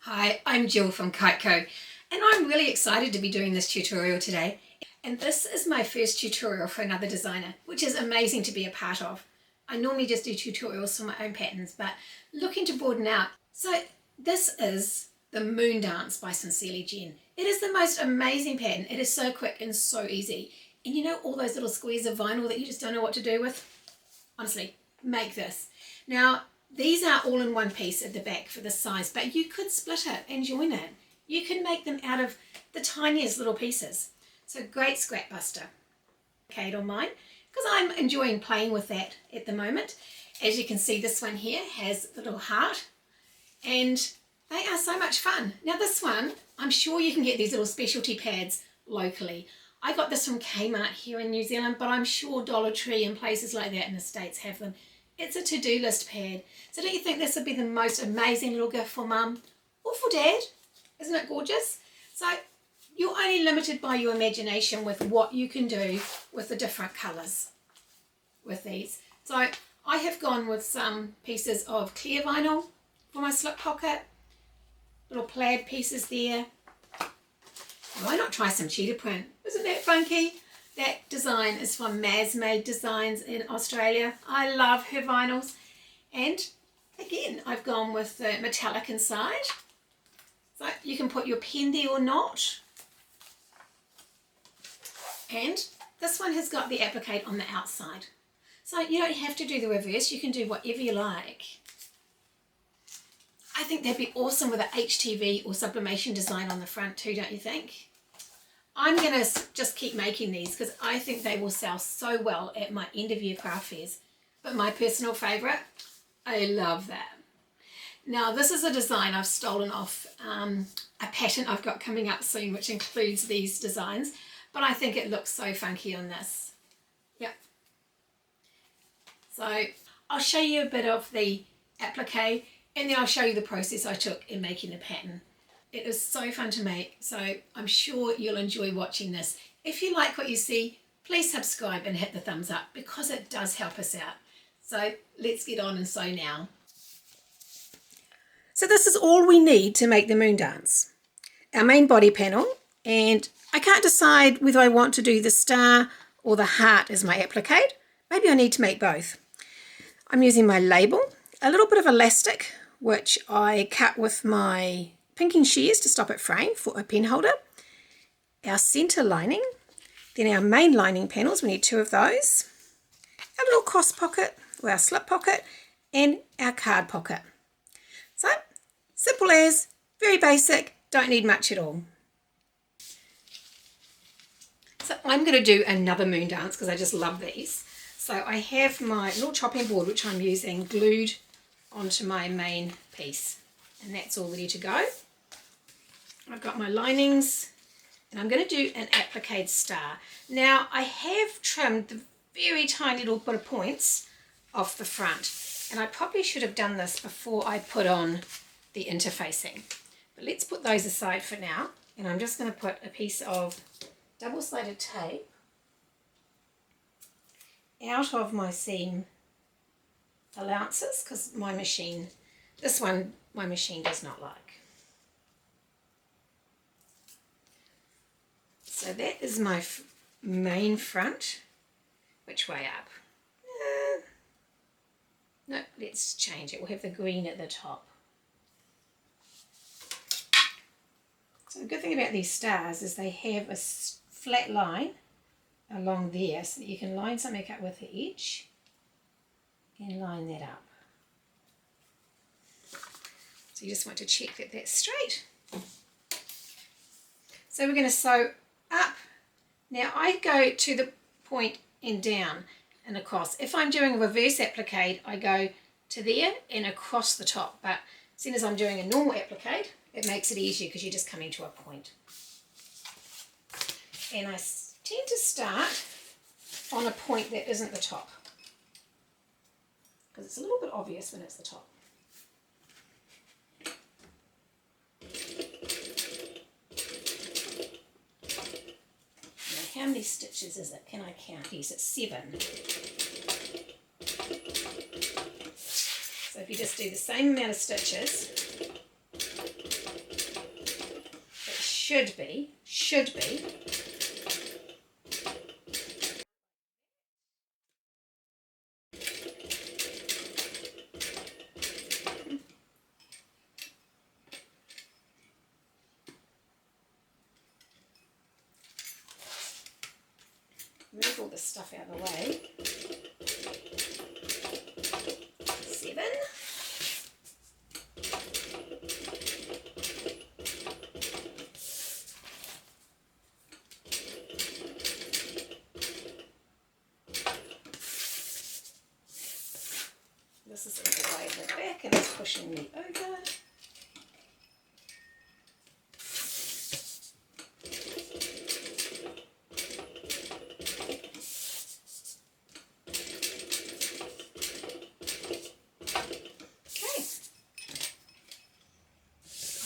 Hi, I'm Jill from KiteCo, and I'm really excited to be doing this tutorial today. And this is my first tutorial for another designer, which is amazing to be a part of. I normally just do tutorials for my own patterns, but looking to broaden out. So this is the Moondance by Sincerely Jen. It is the most amazing pattern. It is so quick and so easy. And you know all those little squares of vinyl that you just don't know what to do with? Honestly, make this. Now, these are all in one piece at the back for this size, but you could split it and join it. You can make them out of the tiniest little pieces. So great scrap buster. Okay, on mine, because I'm enjoying playing with that at the moment. As you can see, this one here has a little heart, and they are so much fun. Now this one, I'm sure you can get these little specialty pads locally. I got this from Kmart here in New Zealand, but I'm sure Dollar Tree and places like that in the States have them. It's a to-do list pad. So don't you think this would be the most amazing little gift for mum or for dad? Isn't it gorgeous? So you're only limited by your imagination with what you can do with the different colours with these. So I have gone with some pieces of clear vinyl for my slip pocket, little plaid pieces there. Why not try some cheetah print? Isn't that funky? That design is from Maz Made Designs in Australia. I love her vinyls. And again, I've gone with the metallic inside. So you can put your pen there or not. And this one has got the applique on the outside. So you don't have to do the reverse. You can do whatever you like. I think that'd be awesome with an HTV or sublimation design on the front too, don't you think? I'm going to just keep making these because I think they will sell so well at my end of year craft fairs. But my personal favourite, I love that. Now this is a design I've stolen off a pattern I've got coming up soon, which includes these designs. But I think it looks so funky on this. Yep. So I'll show you a bit of the applique, and then I'll show you the process I took in making the pattern. It is so fun to make, so I'm sure you'll enjoy watching this. If you like what you see, please subscribe and hit the thumbs up because it does help us out. So let's get on and sew now. So this is all we need to make the Moondance. Our main body panel, and I can't decide whether I want to do the star or the heart as my applique. Maybe I need to make both. I'm using my label, a little bit of elastic, which I cut with my pinking shears to stop it fraying for a pen holder, our centre lining, then our main lining panels, we need 2 of those, our little cross pocket or our slip pocket, and our card pocket. So simple as, very basic, don't need much at all. So I'm going to do another Moondance because I just love these. So I have my little chopping board which I'm using glued onto my main piece, and that's all ready to go. I've got my linings, and I'm going to do an applique star. Now I have trimmed the very tiny little bit of points off the front, and I probably should have done this before I put on the interfacing, but let's put those aside for now. And I'm just going to put a piece of double-sided tape out of my seam allowances because my machine does not like. So that is my main front. Which way up? No, let's change it. We'll have the green at the top. So the good thing about these stars is they have a flat line along there so that you can line something up with the edge and line that up. So you just want to check that that's straight. So we're going to sew up. Now I go to the point and down and across. If I'm doing a reverse applique, I go to there and across the top, but as soon as I'm doing a normal applique, it makes it easier because you're just coming to a point. And I tend to start on a point that isn't the top because it's a little bit obvious when it's the top. How many stitches is it? Can I count? Yes, it's 7. So if you just do the same amount of stitches should be move all this stuff out of the way. 7. This is in the way of the back and it's pushing me over.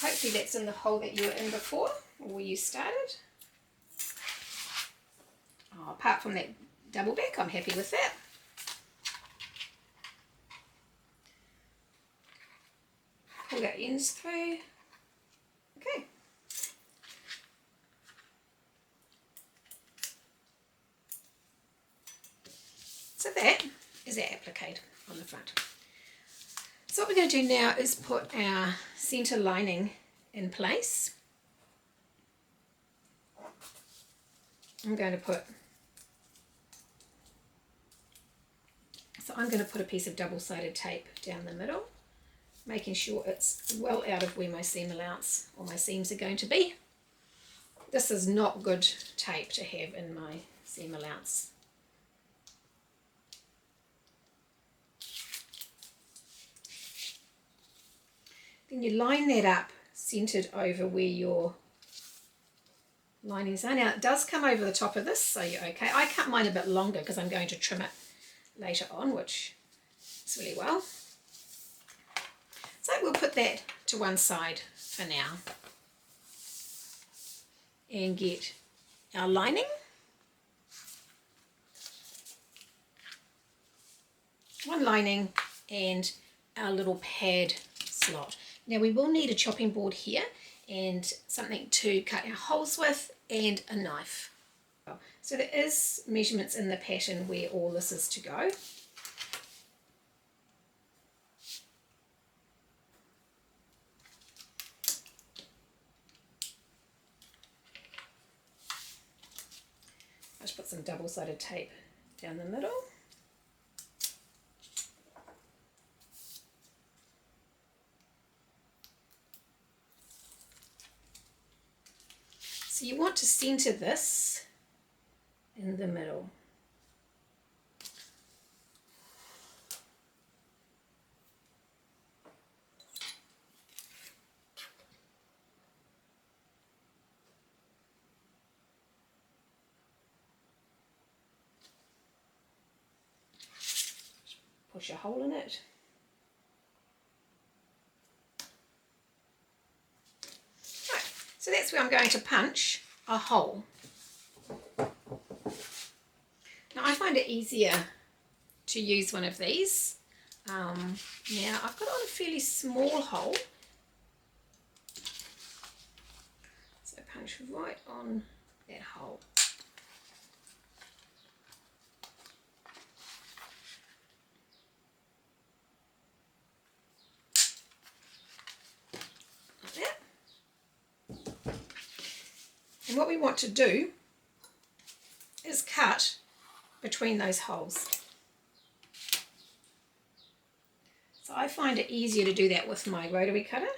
Hopefully that's in the hole that you were in before, or where you started. Oh, apart from that double back, I'm happy with that. Pull that ends through. Okay. So that is our applique on the front. So what we're going to do now is put our centre lining in place. I'm going to put a piece of double-sided tape down the middle, making sure it's well out of where my seam allowance or my seams are going to be. This is not good tape to have in my seam allowance. Then you line that up centered over where your linings are. Now it does come over the top of this, so you're okay. I cut mine a bit longer because I'm going to trim it later on, which is really well. So we'll put that to one side for now and get our lining. One lining and our little pad slot. Now we will need a chopping board here and something to cut our holes with and a knife. So there is measurements in the pattern where all this is to go. I just put some double-sided tape down the middle. So you want to centre this in the middle. Push a hole in it. So that's where I'm going to punch a hole. Now I find it easier to use one of these. Now I've got on a fairly small hole. So punch right on that hole. And what we want to do is cut between those holes. So I find it easier to do that with my rotary cutter.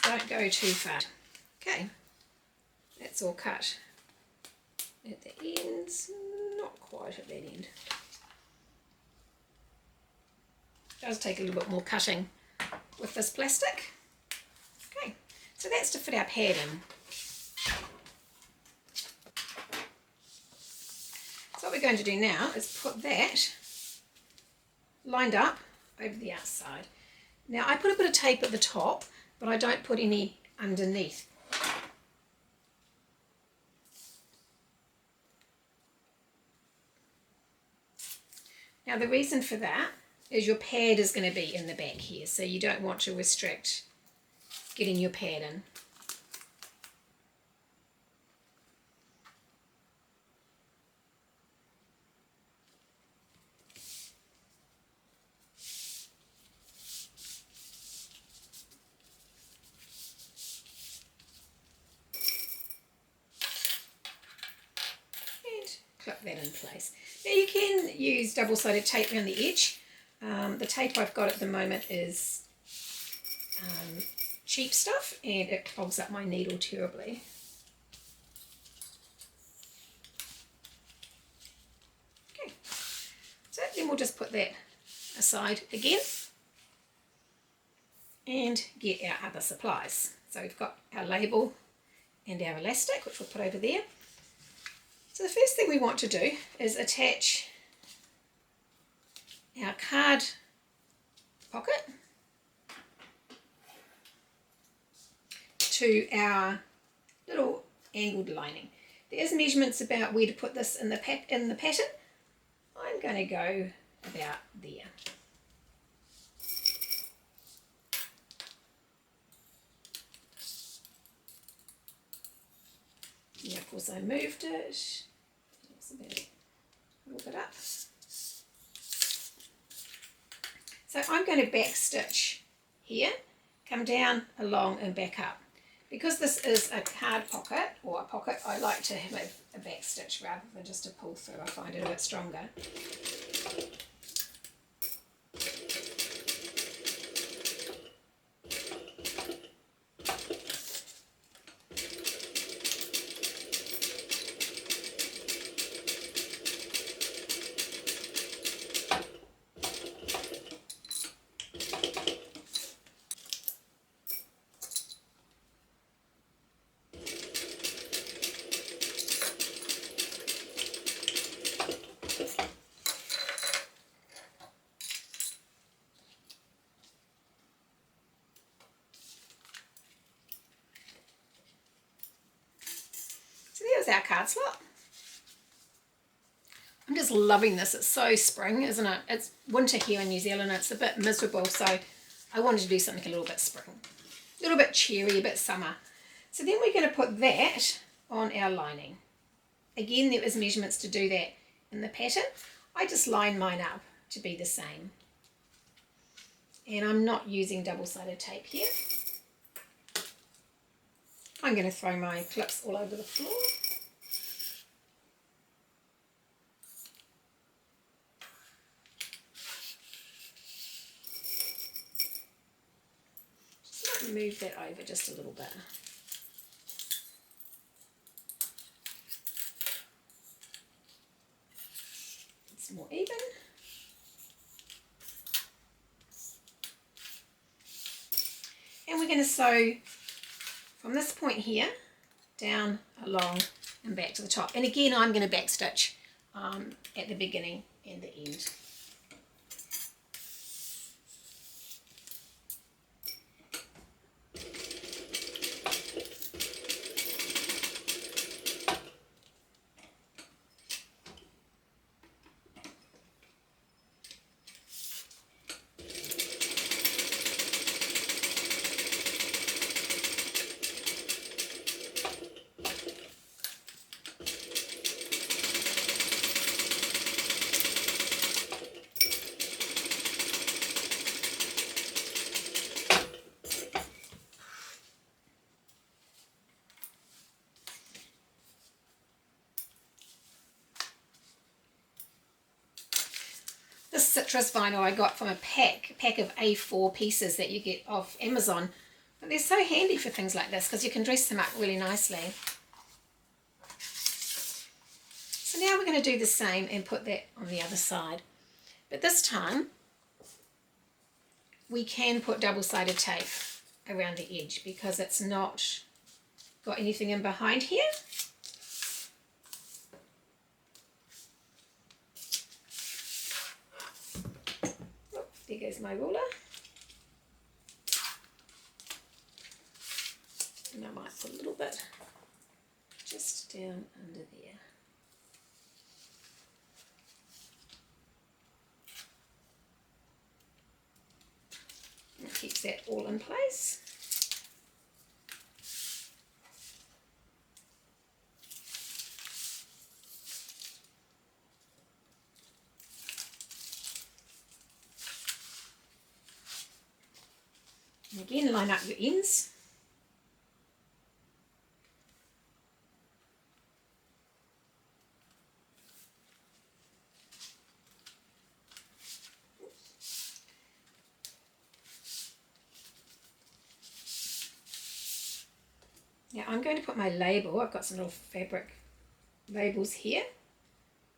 So don't go too far. Okay, that's all cut at the ends, not quite at that end. It does take a little bit more cutting with this plastic. Okay, so that's to fit our pad in. So what we're going to do now is put that lined up over the outside. Now I put a bit of tape at the top, but I don't put any underneath. Now the reason for that is your pad is going to be in the back here, so you don't want to restrict getting your pad in. Clip that in place. Now you can use double-sided tape around the edge. The tape I've got at the moment is cheap stuff and it clogs up my needle terribly. Okay, so then we'll just put that aside again and get our other supplies. So we've got our label and our elastic, which we'll put over there. So the first thing we want to do is attach our card pocket to our little angled lining. There's measurements about where to put this in the pattern. I'm going to go about there. Yeah, of course I moved it. A little bit up. So I'm going to back stitch here, come down, along and back up. Because this is a card pocket or a pocket, I like to have a back stitch rather than just a pull through. I find it a bit stronger. So there's our card slot. I'm just loving this. It's so spring, isn't it? It's winter here in New Zealand. It's a bit miserable, so I wanted to do something a little bit spring. A little bit cheery, a bit summer. So then we're going to put that on our lining. Again, there is measurements to do that in the pattern. I just line mine up to be the same. And I'm not using double-sided tape here. I'm going to throw my clips all over the floor. Just move that over just a little bit. It's more even. And we're going to sew from this point here down, along and back to the top. And again, I'm going to back stitch at the beginning and the end. This citrus vinyl I got from a pack of A4 pieces that you get off Amazon. But they're so handy for things like this because you can dress them up really nicely. So now we're going to do the same and put that on the other side. But this time we can put double-sided tape around the edge because it's not got anything in behind here. There goes my ruler. And I might put a little bit just down under there. keeps that all in place. And again, line up your ends. Now I'm going to put my label, I've got some little fabric labels here,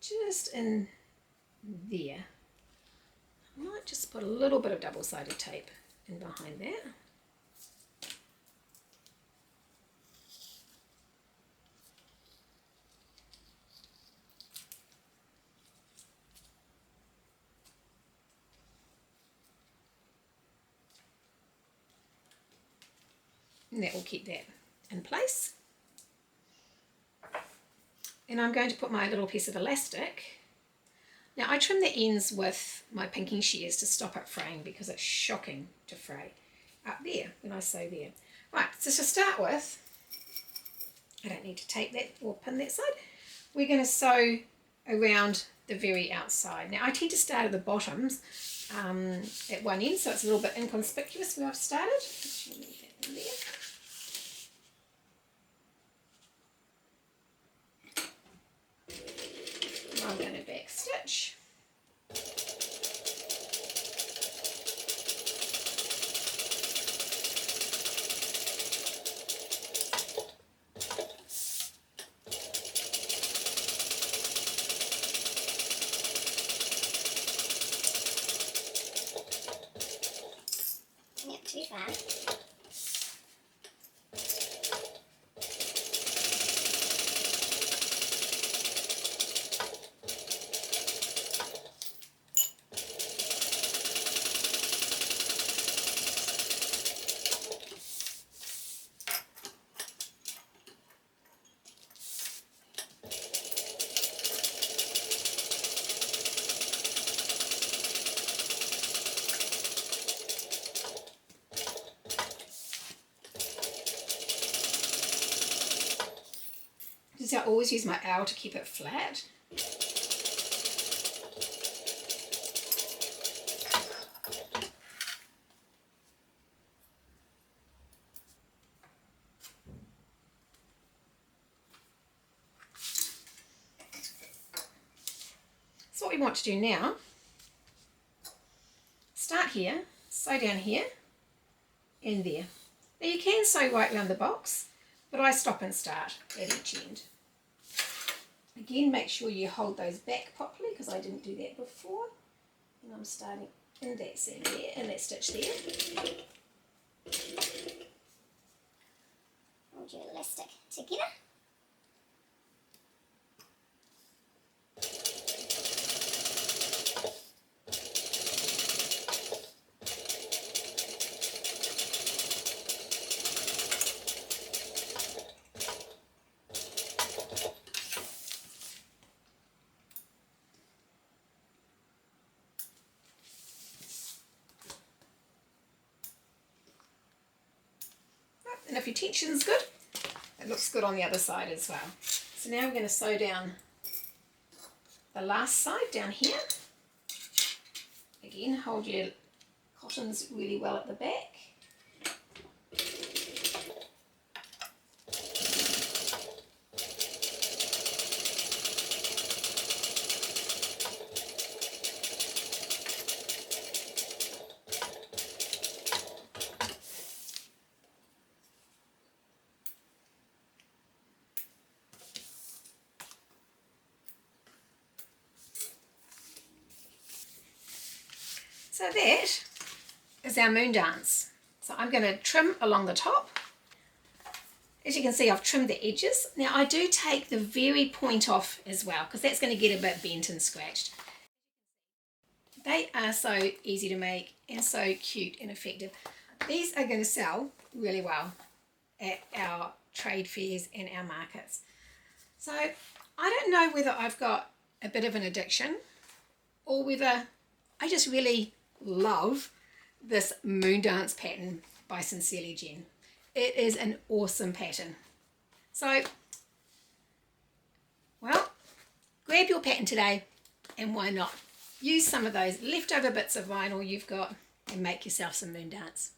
just in there. I might just put a little bit of double-sided tape in behind that. And that will keep that in place. And I'm going to put my little piece of elastic. Now I trim the ends with my pinking shears to stop it fraying because it's shocking to fray up there when I sew there. Right, so to start with, I don't need to tape that or pin that side. We're going to sew around the very outside. Now I tend to start at the bottoms at one end, so it's a little bit inconspicuous where I've started. Actually, leave that in there. I'm going to back stitch. Not too far. I always use my awl to keep it flat. So what we want to do now, start here, sew down here and there. Now you can sew right around the box, but I stop and start at each end. Again, make sure you hold those back properly because I didn't do that before. And I'm starting in that seam there, in that stitch there. Hold your elastic together. And if your tension's good, it looks good on the other side as well. So now we're going to sew down the last side down here. Again, hold your cottons really well at the back. So that is our Moondance. So I'm going to trim along the top. As you can see, I've trimmed the edges. Now I do take the very point off as well because that's going to get a bit bent and scratched. They are so easy to make and so cute and effective. These are going to sell really well at our trade fairs and our markets. So I don't know whether I've got a bit of an addiction or whether I just really love this Moondance pattern by Sincerely Jen. It is an awesome pattern. So, well, grab your pattern today, and why not? Use some of those leftover bits of vinyl you've got and make yourself some Moondance.